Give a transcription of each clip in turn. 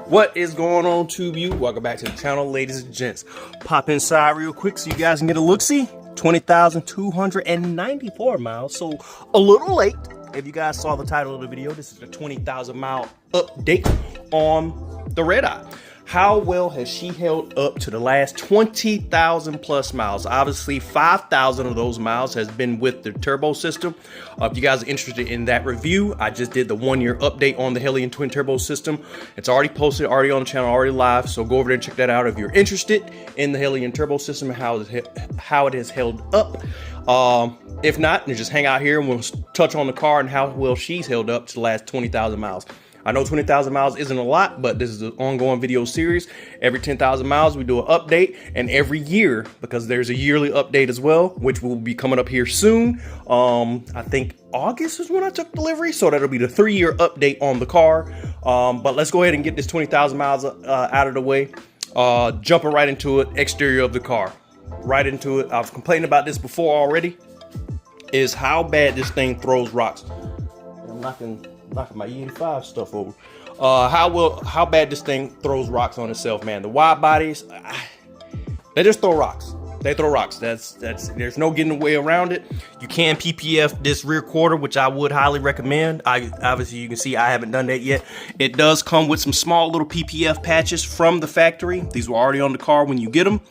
What is going on, TubeU? Welcome back to the channel, ladies and gents. Pop inside real quick so you guys can get a look-see. 20,294 miles, so a little late. If you guys saw the title of the video, this is the 20,000 mile update on the Redeye. How well has she held up to the last 20,000 plus miles? Obviously, 5,000 of those miles has been with the turbo system. If you guys are interested in that review, I just did the 1-year update on the Hellcat twin turbo system. It's already posted, already on the channel, already live. So go over there and check that out if you're interested in the Hellcat turbo system and how it has held up. If not, then just hang out here and we'll touch on the car and how well she's held up to the last 20,000 miles. I know 20,000 miles isn't a lot, but this is an ongoing video series. Every 10,000 miles, we do an update, and every year, because there's a yearly update as well, which will be coming up here soon. I think August is when I took delivery, so that'll be the 3-year update on the car. But let's go ahead and get this 20,000 miles out of the way. Jumping right into it, exterior of the car. Right into it. I've complained about this before already, is how bad this thing throws rocks. I'm knocking my E85 stuff over. How bad this thing throws rocks on itself, man. The wide bodies, they just throw rocks. They throw rocks. There's no getting away around it. You can PPF this rear quarter, which I would highly recommend. Obviously you can see I haven't done that yet. It does come with some small little PPF patches from the factory. These were already on the car when you get them.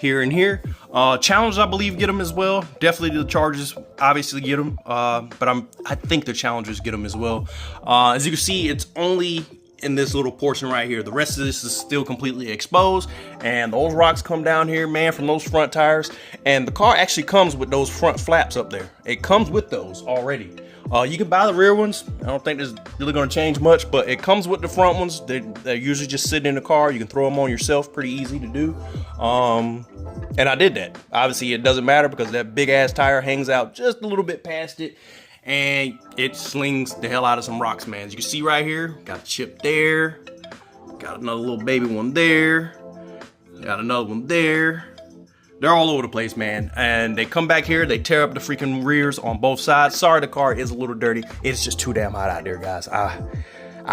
Here and here. Challenge, I believe, get them as well. Definitely the Chargers obviously get them, but I think the Challengers get them as well. As you can see, it's only in this little portion right here. The rest of this is still completely exposed, and those rocks come down here, man, from those front tires. And the car actually comes with those front flaps up there. It comes with those already. You can buy the rear ones. I don't think there's really going to change much, but it comes with the front ones. They're usually just sitting in the car. You can throw them on yourself, pretty easy to do. And I did that. Obviously, it doesn't matter because that big ass tire hangs out just a little bit past it, and it slings the hell out of some rocks, man. As you can see right here, got a chip there, got another little baby one there, got another one there. They're all over the place, man. And they come back here, they tear up the freaking rears on both sides. Sorry, the car is a little dirty. It's just too damn hot out there, guys. I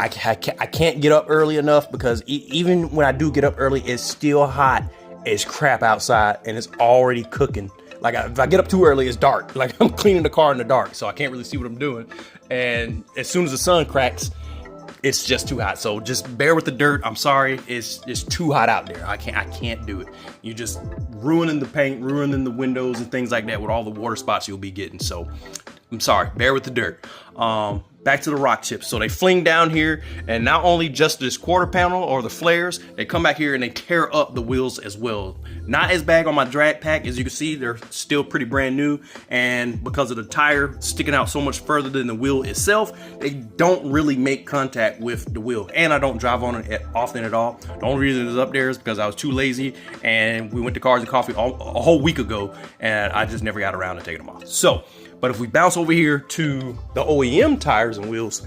can't get up early enough because even when I do get up early, it's still hot as crap outside and it's already cooking. Like if I get up too early, it's dark. Like I'm cleaning the car in the dark, so I can't really see what I'm doing. And as soon as the sun cracks, it's just too hot. So just bear with the dirt. I'm sorry. It's too hot out there. I can't do it. You just ruining the paint, ruining the windows and things like that with all the water spots you'll be getting. So I'm sorry. Bear with the dirt. Back to the rock chips. So they fling down here, and not only just this quarter panel or the flares, they come back here and they tear up the wheels as well. Not as bad on my drag pack. As you can see, they're still pretty brand new, and because of the tire sticking out so much further than the wheel itself, they don't really make contact with the wheel, and I don't drive on it often at all. The only reason it's up there is because I was too lazy, and we went to Cars and Coffee a whole week ago, and I just never got around to taking them off. So, but if we bounce over here to the OEM tires and wheels,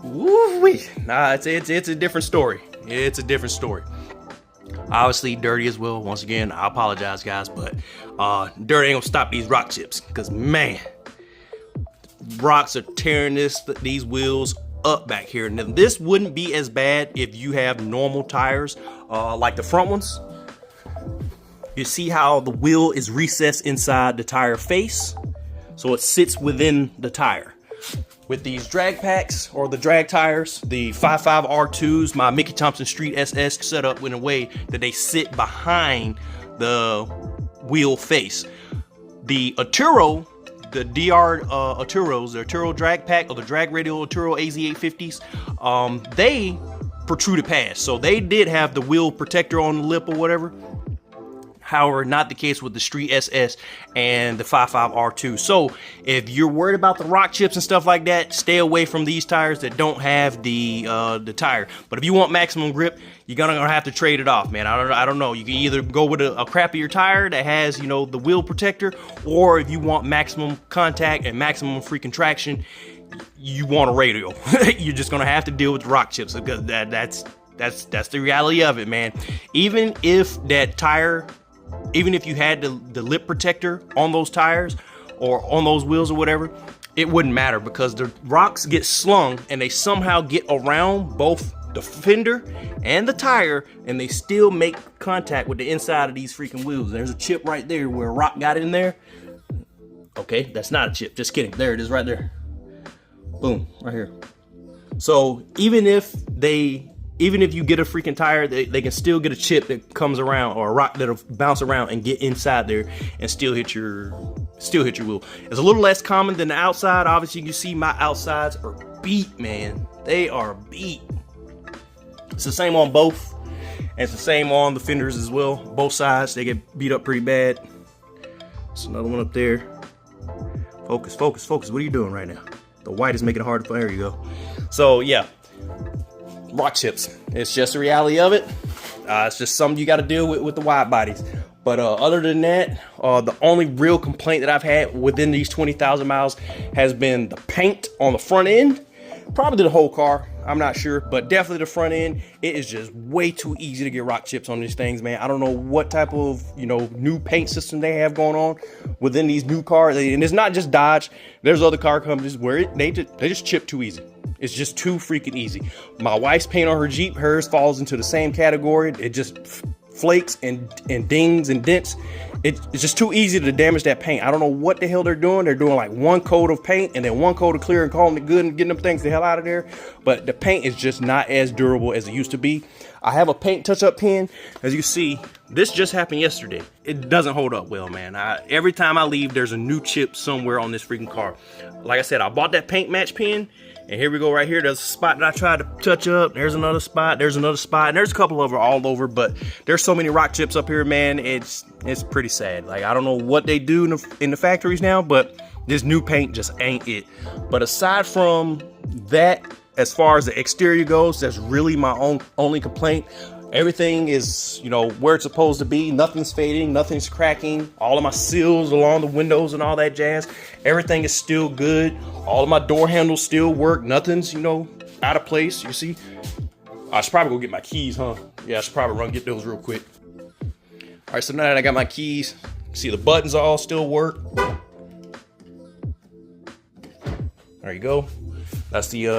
woo-wee, nah, it's a different story. It's a different story. Obviously dirty as well. Once again, I apologize, guys, but dirt ain't gonna stop these rock chips, because man, rocks are tearing these wheels up back here. Now this wouldn't be as bad if you have normal tires like the front ones. You see how the wheel is recessed inside the tire face, so it sits within the tire. With these drag packs or the drag tires, the 55 R2s, my Mickey Thompson Street SS, set up in a way that they sit behind the wheel face. The Atturo, the DR Atturos, the Atturo drag pack or the drag radial Atturo AZ850s, they protruded past. So they did have the wheel protector on the lip or whatever. However, not the case with the Street SS and the 55 R2. So if you're worried about the rock chips and stuff like that, stay away from these tires that don't have the tire. But if you want maximum grip, you're gonna have to trade it off, man. I don't know. You can either go with a crappier tire that has, you know, the wheel protector, or if you want maximum contact and maximum freaking traction, you want a radial. You're just gonna have to deal with the rock chips, because that's the reality of it, man. Even if that tire, even if you had the lip protector on those tires or on those wheels or whatever, it wouldn't matter, because the rocks get slung and they somehow get around both the fender and the tire, and they still make contact with the inside of these freaking wheels. There's a chip right there where a rock got in there. Okay, that's not a chip, just kidding. There it is right there. Boom, right here. So even if you get a freaking tire, they can still get a chip that comes around, or a rock that'll bounce around and get inside there and still hit your wheel. It's a little less common than the outside. Obviously, you can see my outsides are beat, man. They are beat. It's the same on both, and it's the same on the fenders as well. Both sides, they get beat up pretty bad. There's another one up there. Focus, focus, focus. What are you doing right now? The white is making it hard to find. There you go. So yeah, rock chips. It's just the reality of it. It's just something you got to deal with the wide bodies. But other than that, the only real complaint that I've had within these 20,000 miles has been the paint on the front end. Probably the whole car, I'm not sure, but definitely the front end. It is just way too easy to get rock chips on these things, man. I don't know what type of, new paint system they have going on within these new cars. And it's not just Dodge. There's other car companies where they just chip too easy. It's just too freaking easy. My wife's paint on her Jeep, hers falls into the same category. It just flakes and dings and dents. It's just too easy to damage that paint. I don't know what the hell they're doing. They're doing like one coat of paint and then one coat of clear and calling it good and getting them things the hell out of there. But the paint is just not as durable as it used to be. I have a paint touch-up pen. As you see, this just happened yesterday. It doesn't hold up well, man. Every time I leave, there's a new chip somewhere on this freaking car. Like I said, I bought that paint match pen. And here we go right here. There's a spot that I tried to touch up. There's another spot. There's another spot. And there's a couple of them all over. But there's so many rock chips up here, man. It's pretty sad. Like, I don't know what they do in the factories now, but this new paint just ain't it. But aside from that, as far as the exterior goes, that's really my only complaint. Everything is, where it's supposed to be. Nothing's fading, nothing's cracking. All of my seals along the windows and all that jazz, everything is still good. All of my door handles still work. Nothing's, out of place. You see, I should probably go get my keys, huh? Yeah, I should probably run and get those real quick. All right, so now that I got my keys, see the buttons all still work. There you go. That's the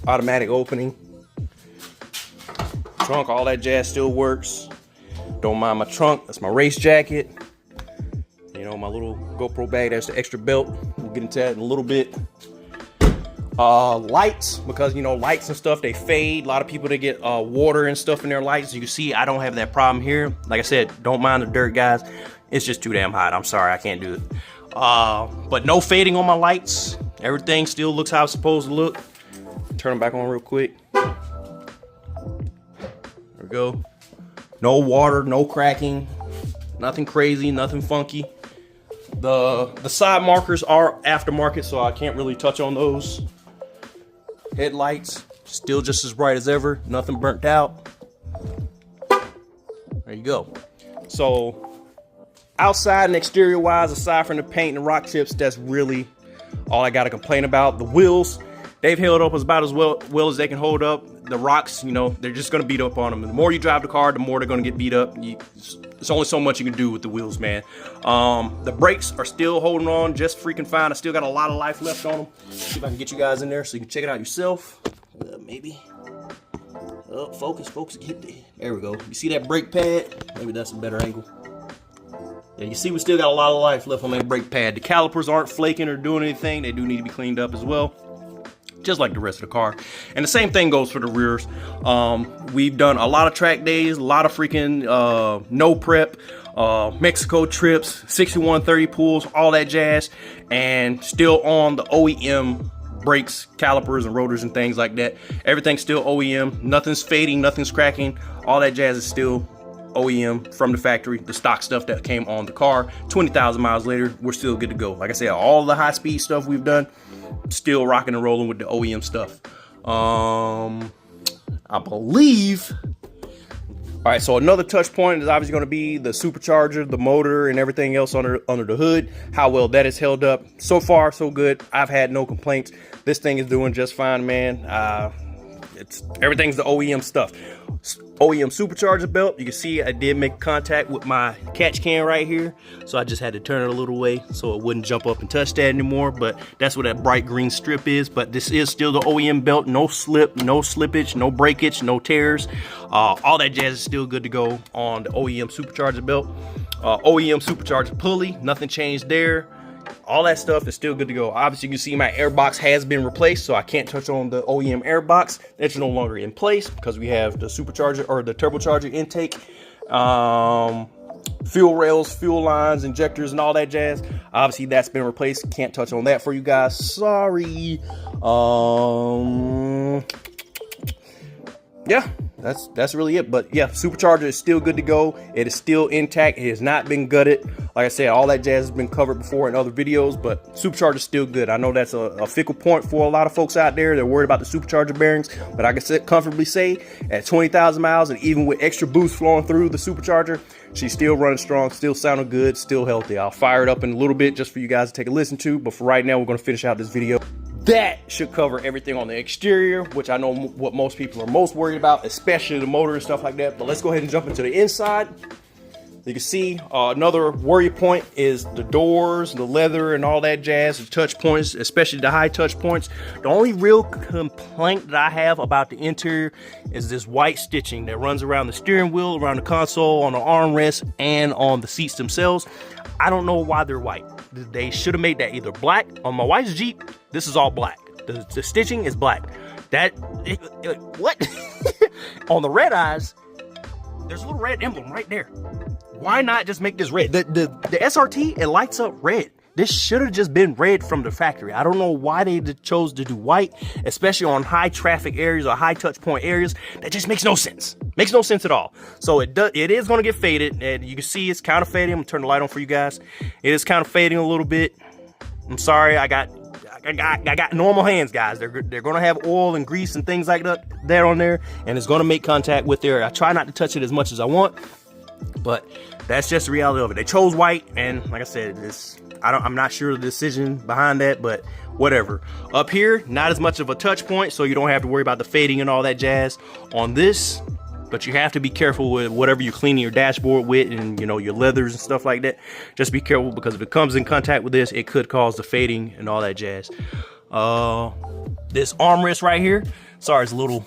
automatic opening. Trunk, all that jazz still works. Don't mind my trunk. That's my race jacket. My little GoPro bag. That's the extra belt. We'll get into that in a little bit. Lights, because lights and stuff, they fade. A lot of people, they get water and stuff in their lights. You can see I don't have that problem here. Like I said, don't mind the dirt, guys. It's just too damn hot. I'm sorry, I can't do it. But no fading on my lights. Everything still looks how it's supposed to look. Turn them back on real quick. There we go. No water, no cracking, nothing crazy, nothing funky. The side markers are aftermarket, so I can't really touch on those. Headlights, still just as bright as ever, nothing burnt out. There you go. So outside and exterior wise, aside from the paint and rock chips, that's really all I got to complain about. The wheels, they've held up about as well as they can hold up. The rocks, they're just going to beat up on them. And the more you drive the car, the more they're going to get beat up. There's only so much you can do with the wheels, man. The brakes are still holding on just freaking fine. I still got a lot of life left on them. See if I can get you guys in there so you can check it out yourself. Maybe. Oh, focus, get there. There we go. You see that brake pad? Maybe that's a better angle. Yeah, you see we still got a lot of life left on that brake pad. The calipers aren't flaking or doing anything. They do need to be cleaned up as well, just like the rest of the car. And the same thing goes for the rears. We've done a lot of track days, a lot of freaking no prep, Mexico trips, 6130 pulls, all that jazz, and still on the OEM brakes, calipers, and rotors and things like that. Everything's still OEM. Nothing's fading, nothing's cracking. All that jazz is still OEM from the factory, the stock stuff that came on the car. 20,000 miles later, we're still good to go. Like I said, all the high speed stuff we've done, still rocking and rolling with the OEM stuff. I believe. All right, so another touch point is obviously going to be the supercharger, the motor, and everything else under the hood. How well that is held up. So far, so good. I've had no complaints. This thing is doing just fine, man. Everything's the OEM stuff. OEM Supercharger belt. You can see I did make contact with my catch can right here, so I just had to turn it a little way so it wouldn't jump up and touch that anymore. But that's what that bright green strip is. But this is still the OEM belt. No slip, no slippage, no breakage, no tears. All that jazz is still good to go on the OEM Supercharger belt. OEM Supercharger pulley, nothing changed there. All that stuff is still good to go. Obviously, you can see my air box has been replaced, so I can't touch on the OEM air box. That's no longer in place because we have the supercharger or the turbocharger intake, fuel rails, fuel lines, injectors, and all that jazz. Obviously, that's been replaced. Can't touch on that for you guys. Sorry. Yeah, that's really it. But yeah, Supercharger is still good to go. It is still intact. It has not been gutted. Like I said, all that jazz has been covered before in other videos, but Supercharger is still good. I know that's a fickle point for a lot of folks out there. They're worried about the Supercharger bearings, but I can comfortably say at 20,000 miles and even with extra boost flowing through the Supercharger, she's still running strong, still sounding good, still healthy. I'll fire it up in a little bit just for you guys to take a listen to, but for right now, we're going to finish out this video. That should cover everything on the exterior, which I know what most people are most worried about, especially the motor and stuff like that. But let's go ahead and jump into the inside. You can see another worry point is the doors, the leather, and all that jazz, the touch points, especially the high touch points. The only real complaint that I have about the interior is this white stitching that runs around the steering wheel, around the console, on the armrest, and on the seats themselves. I don't know why they're white. They should have made that either black. On my wife's Jeep, this is all black. The stitching is black. What? On the Redeyes, there's a little red emblem right there. Why not just make this red? The SRT, it lights up red. This should have just been red from the factory. I don't know why they chose to do white, especially on high traffic areas or high touch point areas. That just makes no sense. Makes no sense at all. So it is going to get faded, and you can see it's kind of fading. I'm gonna turn the light on for you guys. It is kind of fading a little bit. I'm sorry. I got normal hands, guys. They're going to have oil and grease and things like that there on there, and it's going to make contact with there. I try not to touch it as much as I want, but that's just the reality of it. They chose white, and like I said, I'm not sure the decision behind that, but whatever. Up here, not as much of a touch point, so you don't have to worry about the fading and all that jazz on this. But you have to be careful with whatever you're cleaning your dashboard with, and you know, your leathers and stuff like that. Just be careful, because if it comes in contact with this, it could cause the fading and all that jazz. This armrest right here, sorry, it's a little,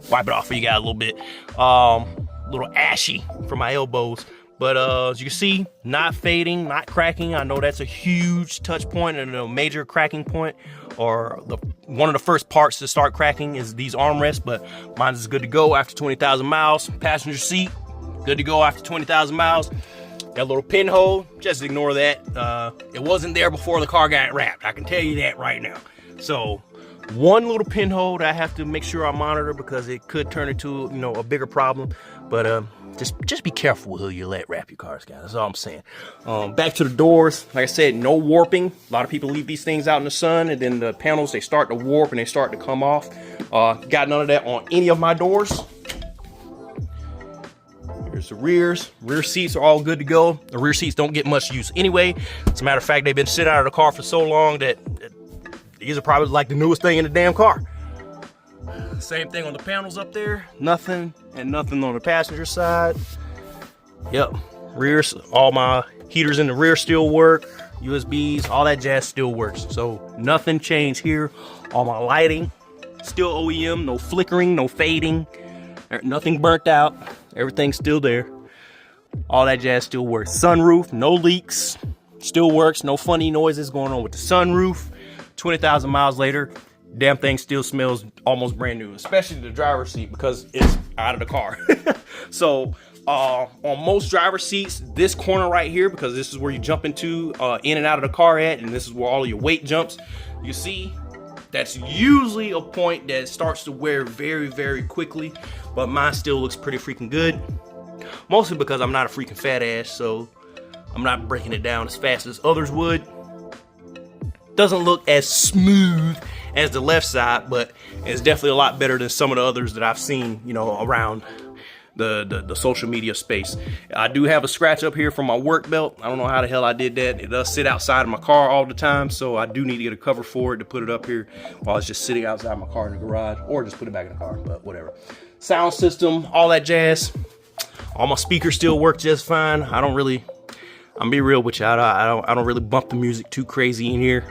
wipe it off for you guys a little bit. Little ashy for my elbows. But as you can see, not fading, not cracking. I know that's a huge touch point and a major cracking point, or one of the first parts to start cracking is these armrests, but mine is good to go after 20,000 miles. Passenger seat, good to go after 20,000 miles. That little pinhole, just ignore that. It wasn't there before the car got wrapped. I can tell you that right now. So one little pinhole that I have to make sure I monitor, because it could turn into, you know, a bigger problem. But just be careful with who you let wrap your cars, guys. That's all I'm saying. Back to the doors. Like I said, no warping. A lot of people leave these things out in the sun, and then the panels, they start to warp and they start to come off. Got none of that on any of my doors. Here's the rears. Rear seats are all good to go. The rear seats don't get much use anyway. As a matter of fact, they've been sitting out of the car for so long that these are probably like the newest thing in the damn car. Same thing on the panels up there. Nothing, and nothing on the passenger side. Yep, rears, all my heaters in the rear still work. USBs, all that jazz still works. So nothing changed here. All my lighting, still OEM, no flickering, no fading, nothing burnt out. Everything's still there. All that jazz still works. Sunroof, no leaks, still works. No funny noises going on with the sunroof. 20,000 miles later, damn thing still smells almost brand new, especially the driver's seat, because it's out of the car. So on most driver seats, this corner right here, because this is where you jump into in and out of the car at, and this is where all of your weight jumps, you see that's usually a point that starts to wear very, very quickly, but mine still looks pretty freaking good, mostly because I'm not a freaking fat ass, so I'm not breaking it down as fast as others would. Doesn't look as smooth as the left side, but it's definitely a lot better than some of the others that I've seen, you know, around the social media space. I do have a scratch up here from my work belt. I don't know how the hell I did that. It does sit outside of my car all the time, so I do need to get a cover for it to put it up here while it's just sitting outside my car in the garage, or just put it back in the car, but whatever. sound system, all that jazz. All my speakers still work just fine. I'm be real with you, I don't really bump the music too crazy in here.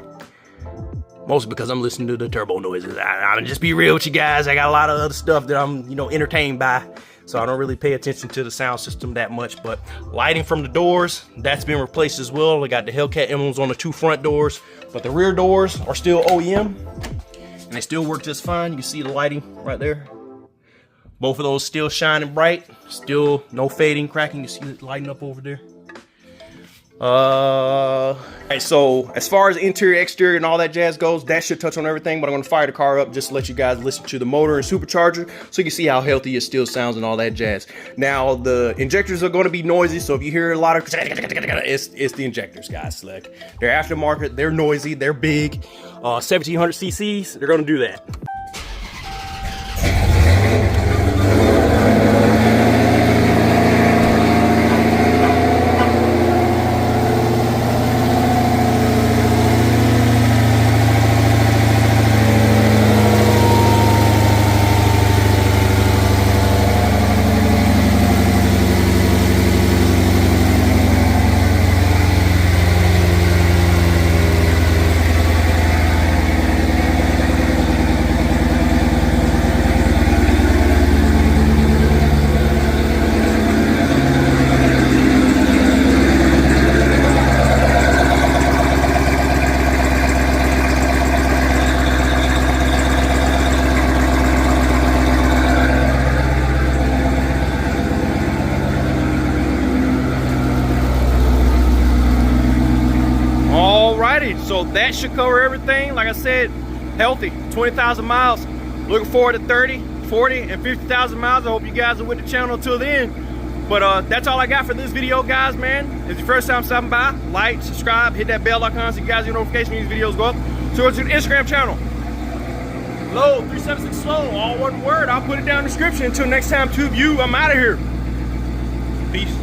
Mostly because I'm listening to the turbo noises. I'll just be real with you guys. I got a lot of other stuff that I'm, entertained by. So I don't really pay attention to the sound system that much. But lighting from the doors, that's been replaced as well. We got the Hellcat emblems on the 2 front doors, but the rear doors are still OEM. And they still work just fine. You can see the lighting right there. Both of those still shining bright. Still no fading, cracking. You see it lighting up over there. Alright, so as far as interior, exterior, and all that jazz goes, that should touch on everything, but I'm gonna fire the car up just to let you guys listen to the motor and supercharger so you can see how healthy it still sounds and all that jazz. Now, the injectors are gonna be noisy, so if you hear a lot of it's the injectors, guys. Like, they're aftermarket, they're noisy, they're big. 1700 cc's, they're gonna do that. So that should cover everything. Like I said, healthy, 20,000 miles. Looking forward to 30, 40, and 50,000 miles. I hope you guys are with the channel until the end. But that's all I got for this video, guys, man. If it's your first time stopping by, like, subscribe, hit that bell icon so you guys get notifications when these videos go up. So go to the Instagram channel. Low, 376 slow, all one word. I'll put it down in the description. Until next time, tube you, I'm out of here. Peace.